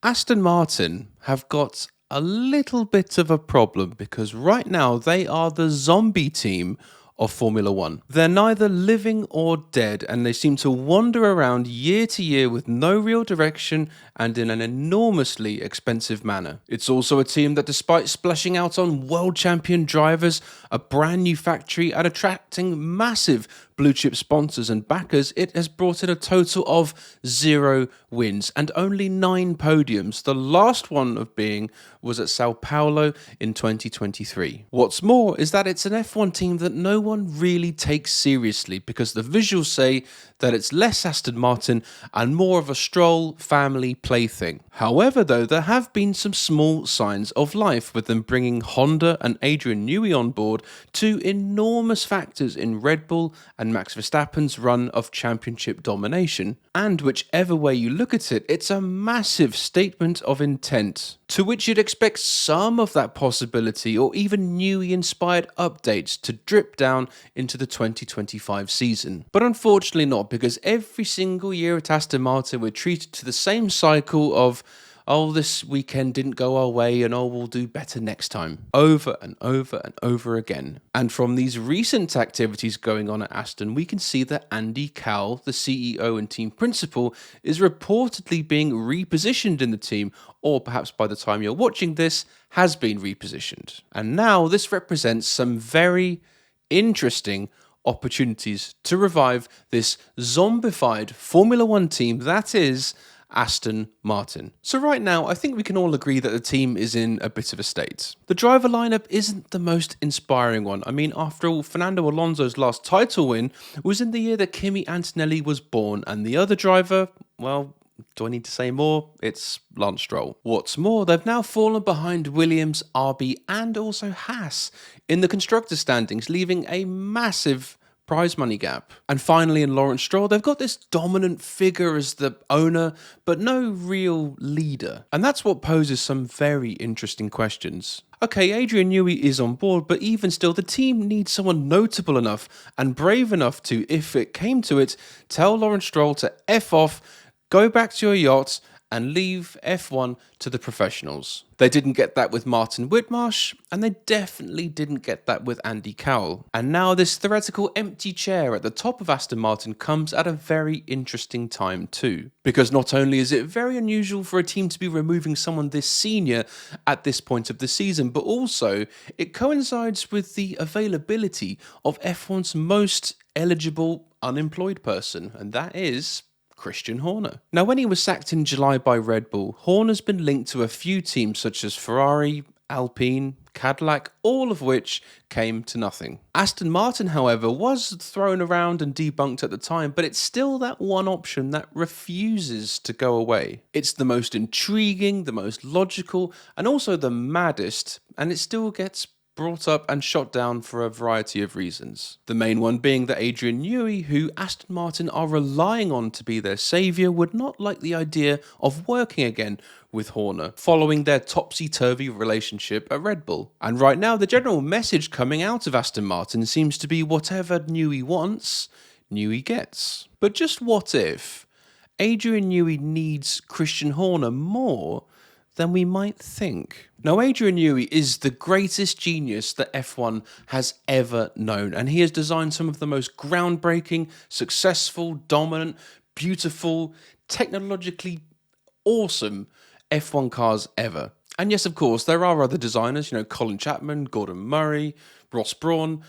Aston Martin have got a little bit of a problem because right now they are the zombie team of Formula One. They're neither living or dead, and they seem to wander around year to year with no real direction and in an enormously expensive manner. It's also a team that, despite splashing out on world champion drivers, a brand new factory, and attracting massive blue chip sponsors and backers, it has brought in a total of 0 wins and only 9 podiums, the last one of being was at Sao Paulo in 2023. What's more is that it's an F1 team that no one really takes seriously because the visuals say that it's less Aston Martin and more of a Stroll family plaything. However, though, there have been some small signs of life with them bringing Honda and Adrian Newey on board, 2 enormous factors in Red Bull and Max Verstappen's run of championship domination. And whichever way you look at it, it's a massive statement of intent, to which you'd expect some of that possibility or even Newey-inspired updates to drip down into the 2025 season. But unfortunately not, because every single year at Aston Martin we're treated to the same cycle of, oh, this weekend didn't go our way and oh, we'll do better next time. Over and over and over again. And from these recent activities going on at Aston, we can see that Andy Cowell, the CEO and team principal, is reportedly being repositioned in the team, or perhaps by the time you're watching this, has been repositioned. And now this represents some very interesting opportunities to revive this zombified Formula One team that is Aston Martin. So right now, I think we can all agree that the team is in a bit of a state. The driver lineup isn't the most inspiring one. I mean, after all, Fernando Alonso's last title win was in the year that Kimi Antonelli was born, and the other driver, well, do I need to say more? It's Lance Stroll. What's more, they've now fallen behind Williams, RB, and also Haas in the constructors' standings, leaving a massive prize money gap. And finally, in Lawrence Stroll, they've got this dominant figure as the owner, but no real leader. And that's what poses some very interesting questions. Okay, Adrian Newey is on board, but even still, the team needs someone notable enough and brave enough to, if it came to it, tell Lawrence Stroll to F off, go back to your yacht, and leave F1 to the professionals. They didn't get that with Martin Whitmarsh, and they definitely didn't get that with Andy Cowell. And now this theoretical empty chair at the top of Aston Martin comes at a very interesting time too. Because not only is it very unusual for a team to be removing someone this senior at this point of the season, but also it coincides with the availability of F1's most eligible unemployed person, and that is Christian Horner. Now, when he was sacked in July by Red Bull, Horner's been linked to a few teams such as Ferrari, Alpine, Cadillac, all of which came to nothing. Aston Martin, however, was thrown around and debunked at the time, but it's still that one option that refuses to go away. It's the most intriguing, the most logical, and also the maddest, and it still gets brought up and shot down for a variety of reasons. The main one being that Adrian Newey, who Aston Martin are relying on to be their saviour, would not like the idea of working again with Horner, following their topsy-turvy relationship at Red Bull. And right now, the general message coming out of Aston Martin seems to be whatever Newey wants, Newey gets. But just what if Adrian Newey needs Christian Horner more than we might think? Now, Adrian Newey is the greatest genius that F1 has ever known, and he has designed some of the most groundbreaking, successful, dominant, beautiful, technologically awesome F1 cars ever. And yes, of course, there are other designers, Colin Chapman, Gordon Murray, Ross Brawn,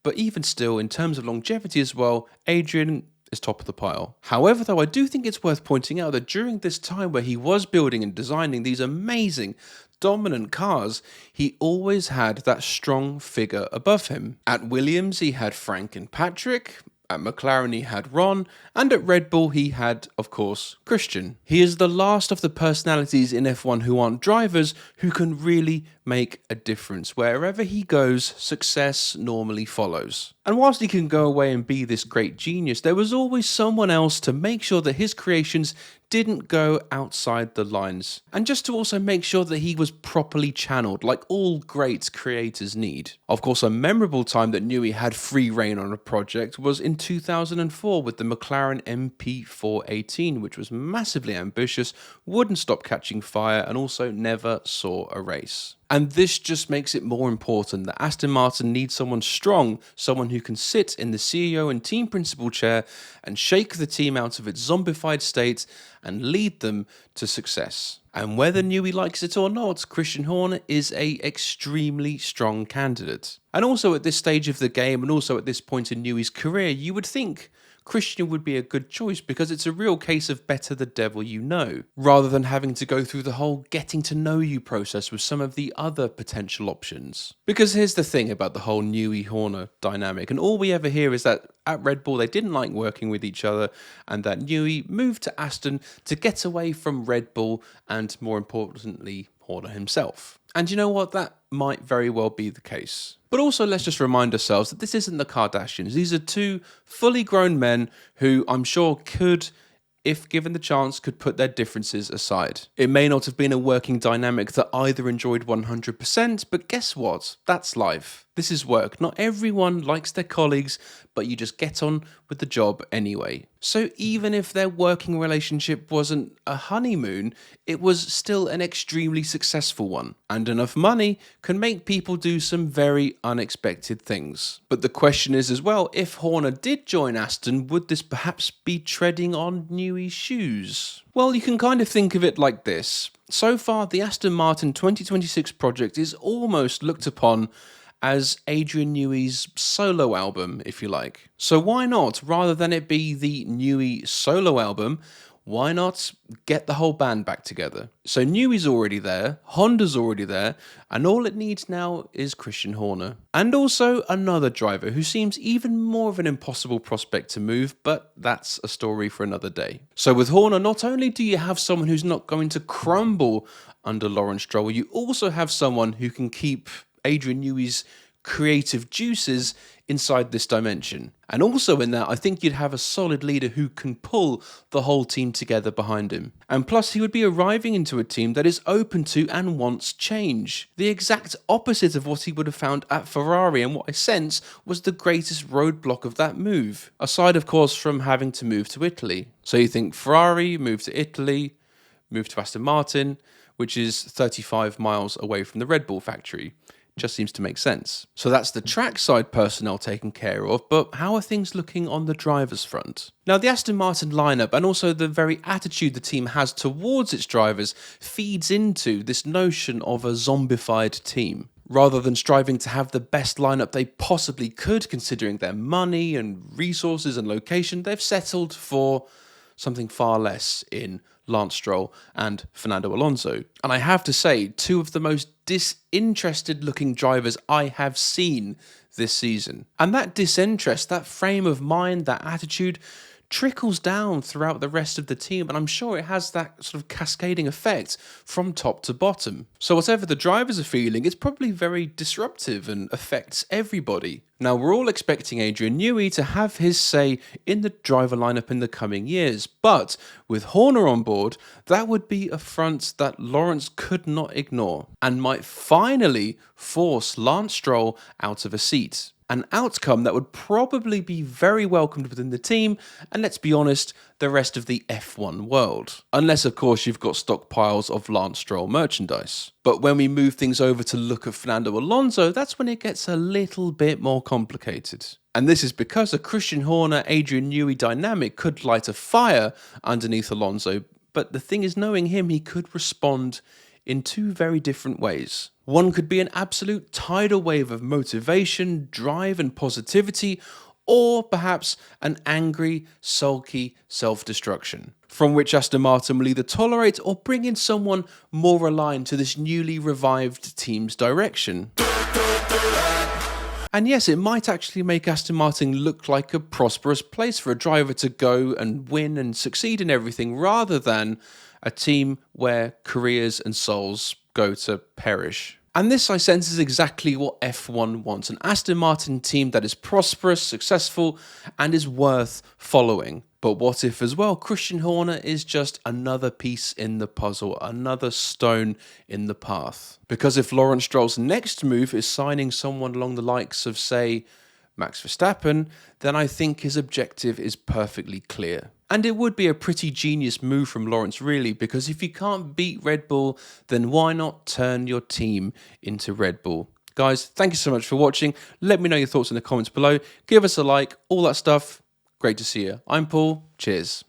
but even still, in terms of longevity as well, Adrian is top of the pile. However, though, I do think it's worth pointing out that during this time where he was building and designing these amazing, dominant cars, he always had that strong figure above him. At Williams, he had Frank and Patrick. At McLaren, he had Ron, and at Red Bull, he had, of course, Christian. He is the last of the personalities in F1 who aren't drivers who can really make a difference. Wherever he goes, success normally follows. And whilst he can go away and be this great genius, there was always someone else to make sure that his creations didn't go outside the lines, and just to also make sure that he was properly channeled, like all great creators need. Of course, a memorable time that Newey had free reign on a project was in 2004 with the McLaren MP418, which was massively ambitious, wouldn't stop catching fire, and also never saw a race. And this just makes it more important that Aston Martin needs someone strong, someone who can sit in the CEO and team principal chair and shake the team out of its zombified state and lead them to success. And whether Newey likes it or not, Christian Horner is an extremely strong candidate. And also at this stage of the game, and also at this point in Newey's career, you would think Christian would be a good choice because it's a real case of better the devil you know, rather than having to go through the whole getting to know you process with some of the other potential options. Because here's the thing about the whole Newey-Horner dynamic, and all we ever hear is that at Red Bull they didn't like working with each other, and that Newey moved to Aston to get away from Red Bull and, more importantly, Horner himself. And you know what? That might very well be the case. But also, let's just remind ourselves that this isn't the Kardashians. These are two fully grown men who I'm sure could, if given the chance, could put their differences aside. It may not have been a working dynamic that either enjoyed 100%, but guess what? That's life. This is work. Not everyone likes their colleagues, but you just get on with the job anyway. So even if their working relationship wasn't a honeymoon, it was still an extremely successful one. And enough money can make people do some very unexpected things. But the question is as well, if Horner did join Aston, would this perhaps be treading on Newey's shoes? Well, you can kind of think of it like this. So far, the Aston Martin 2026 project is almost looked upon as Adrian Newey's solo album, if you like. So why not, rather than it be the Newey solo album, why not get the whole band back together? So Newey's already there, Honda's already there, and all it needs now is Christian Horner. And also another driver who seems even more of an impossible prospect to move, but that's a story for another day. So with Horner, not only do you have someone who's not going to crumble under Lawrence Stroll, you also have someone who can keep Adrian Newey's creative juices inside this dimension. And also in that, I think you'd have a solid leader who can pull the whole team together behind him. And plus, he would be arriving into a team that is open to and wants change. The exact opposite of what he would have found at Ferrari, and what I sense was the greatest roadblock of that move. Aside, of course, from having to move to Italy. So you think Ferrari, move to Italy, move to Aston Martin, which is 35 miles away from the Red Bull factory. Just seems to make sense. So that's the trackside personnel taken care of, but how are things looking on the driver's front? Now, the Aston Martin lineup and also the very attitude the team has towards its drivers feeds into this notion of a zombified team. Rather than striving to have the best lineup they possibly could, considering their money and resources and location, they've settled for something far less in Lance Stroll and Fernando Alonso. And I have to say, two of the most disinterested looking drivers I have seen this season. And that disinterest, that frame of mind, that attitude trickles down throughout the rest of the team, and I'm sure it has that sort of cascading effect from top to bottom. So whatever the drivers are feeling, it's probably very disruptive and affects everybody. Now, we're all expecting Adrian Newey to have his say in the driver lineup in the coming years, but with Horner on board, that would be a front that Lawrence could not ignore, and might finally force Lance Stroll out of a seat. An outcome that would probably be very welcomed within the team, and let's be honest, the rest of the F1 world. Unless, of course, you've got stockpiles of Lance Stroll merchandise. But when we move things over to look at Fernando Alonso, that's when it gets a little bit more complicated. And this is because a Christian Horner-Adrian Newey dynamic could light a fire underneath Alonso, but the thing is, knowing him, he could respond in two very different ways. One could be an absolute tidal wave of motivation, drive and positivity, or perhaps an angry, sulky self-destruction, from which Aston Martin will either tolerate or bring in someone more aligned to this newly revived team's direction. And yes, it might actually make Aston Martin look like a prosperous place for a driver to go and win and succeed in everything, rather than a team where careers and souls go to perish. And this, I sense, is exactly what F1 wants. An Aston Martin team that is prosperous, successful, and is worth following. But what if as well Christian Horner is just another piece in the puzzle, another stone in the path? Because if Lawrence Stroll's next move is signing someone along the likes of, say, Max Verstappen, then I think his objective is perfectly clear. And it would be a pretty genius move from Lawrence, really, because if you can't beat Red Bull, then why not turn your team into Red Bull? Guys, thank you so much for watching. Let me know your thoughts in the comments below. Give us a like, all that stuff. Great to see you. I'm Paul. Cheers.